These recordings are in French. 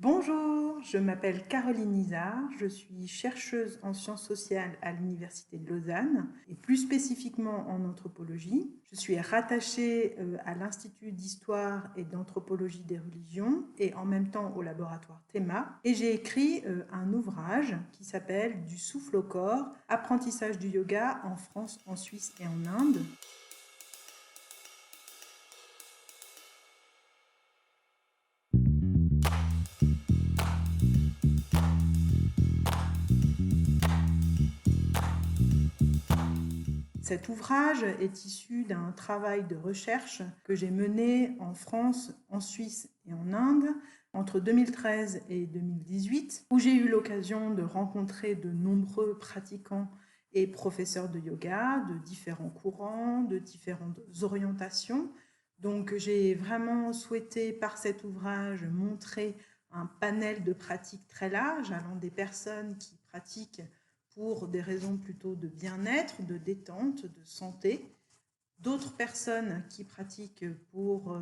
Bonjour, je m'appelle Caroline Izard, je suis chercheuse en sciences sociales à l'Université de Lausanne et plus spécifiquement en anthropologie. Je suis rattachée à l'Institut d'histoire et d'anthropologie des religions et en même temps au laboratoire Théma. Et j'ai écrit un ouvrage qui s'appelle Du souffle au corps, apprentissage du yoga en France, en Suisse et en Inde. Cet ouvrage est issu d'un travail de recherche que j'ai mené en France, en Suisse et en Inde entre 2013 et 2018, où j'ai eu l'occasion de rencontrer de nombreux pratiquants et professeurs de yoga, de différents courants, de différentes orientations. Donc j'ai vraiment souhaité par cet ouvrage montrer un panel de pratiques très large, allant des personnes qui pratiquent pour des raisons plutôt de bien-être, de détente, de santé. D'autres personnes qui pratiquent pour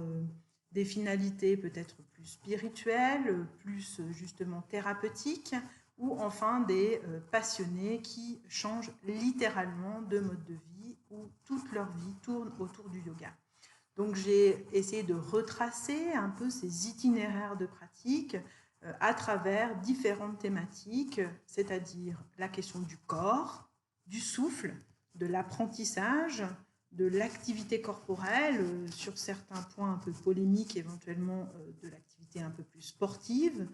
des finalités peut-être plus spirituelles, plus justement thérapeutiques, ou enfin des passionnés qui changent littéralement de mode de vie ou toute leur vie tourne autour du yoga. Donc j'ai essayé de retracer un peu ces itinéraires de pratique à travers différentes thématiques, c'est-à-dire la question du corps, du souffle, de l'apprentissage, de l'activité corporelle, sur certains points un peu polémiques, éventuellement de l'activité un peu plus sportive,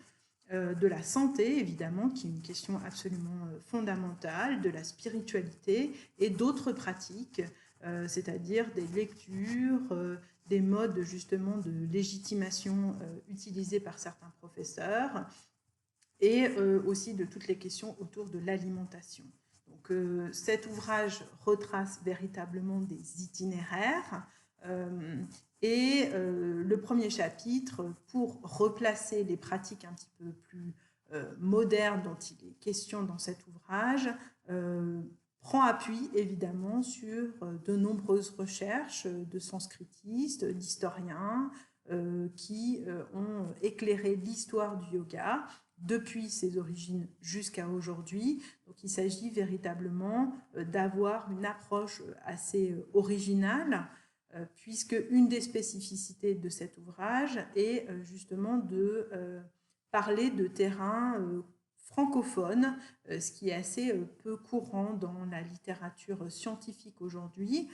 de la santé, évidemment, qui est une question absolument fondamentale, de la spiritualité et d'autres pratiques, c'est-à-dire des lectures, des modes justement de légitimation utilisés par certains professeurs, et aussi de toutes les questions autour de l'alimentation. Donc cet ouvrage retrace véritablement des itinéraires et le premier chapitre, pour replacer les pratiques un petit peu plus modernes dont il est question dans cet ouvrage, prend appui évidemment sur de nombreuses recherches de sanskritistes, d'historiens qui ont éclairé l'histoire du yoga depuis ses origines jusqu'à aujourd'hui. Donc il s'agit véritablement d'avoir une approche assez originale, puisque une des spécificités de cet ouvrage est justement de parler de terrains francophones, ce qui est assez peu courant dans la littérature scientifique aujourd'hui.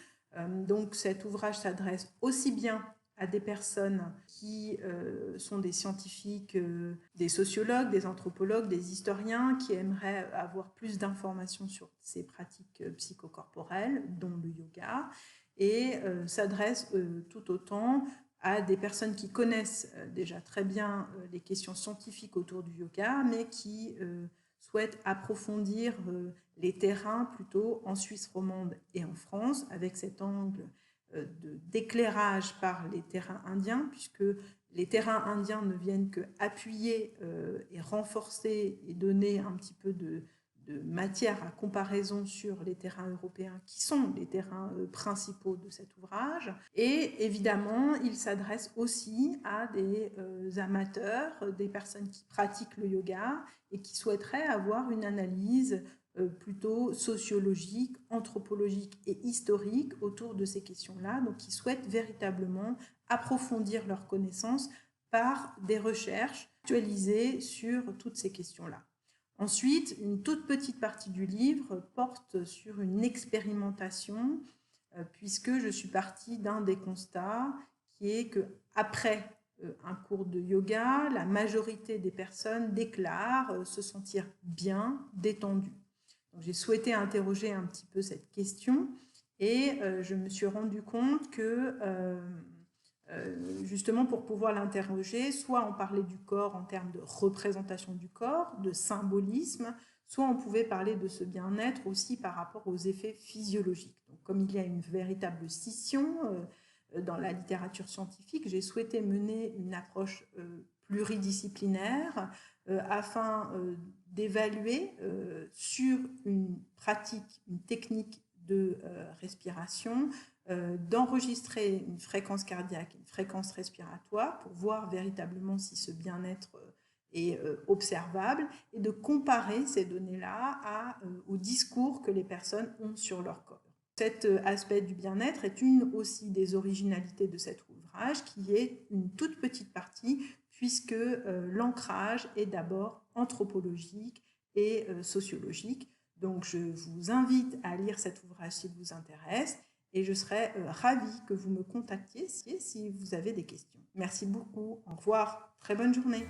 Donc cet ouvrage s'adresse aussi bien à des personnes qui sont des scientifiques, des sociologues, des anthropologues, des historiens qui aimeraient avoir plus d'informations sur ces pratiques psychocorporelles, dont le yoga, et s'adresse tout autant à des personnes qui connaissent déjà très bien les questions scientifiques autour du yoga, mais qui souhaitent approfondir les terrains plutôt en Suisse romande et en France, avec cet angle d'éclairage par les terrains indiens, puisque les terrains indiens ne viennent que appuyer et renforcer et donner un petit peu de matière à comparaison sur les terrains européens qui sont les terrains principaux de cet ouvrage. Et évidemment, il s'adresse aussi à des amateurs, des personnes qui pratiquent le yoga et qui souhaiteraient avoir une analyse plutôt sociologique, anthropologique et historique autour de ces questions-là, donc qui souhaitent véritablement approfondir leurs connaissances par des recherches actualisées sur toutes ces questions-là. Ensuite, une toute petite partie du livre porte sur une expérimentation, puisque je suis partie d'un des constats qui est qu'après un cours de yoga, la majorité des personnes déclarent se sentir bien, détendues. Donc, j'ai souhaité interroger un petit peu cette question et je me suis rendu compte que justement pour pouvoir l'interroger, soit on parlait du corps en termes de représentation du corps, de symbolisme, soit on pouvait parler de ce bien-être aussi par rapport aux effets physiologiques. Donc, comme il y a une véritable scission dans la littérature scientifique, j'ai souhaité mener une approche pluridisciplinaire afin d'évaluer sur une pratique, une technique de respiration, d'enregistrer une fréquence cardiaque, une fréquence respiratoire pour voir véritablement si ce bien-être et observables, et de comparer ces données-là au discours que les personnes ont sur leur corps. Cet aspect du bien-être est une aussi des originalités de cet ouvrage, qui est une toute petite partie, puisque l'ancrage est d'abord anthropologique et sociologique. Donc je vous invite à lire cet ouvrage s'il vous intéresse, et je serai ravie que vous me contactiez si vous avez des questions. Merci beaucoup, au revoir, très bonne journée.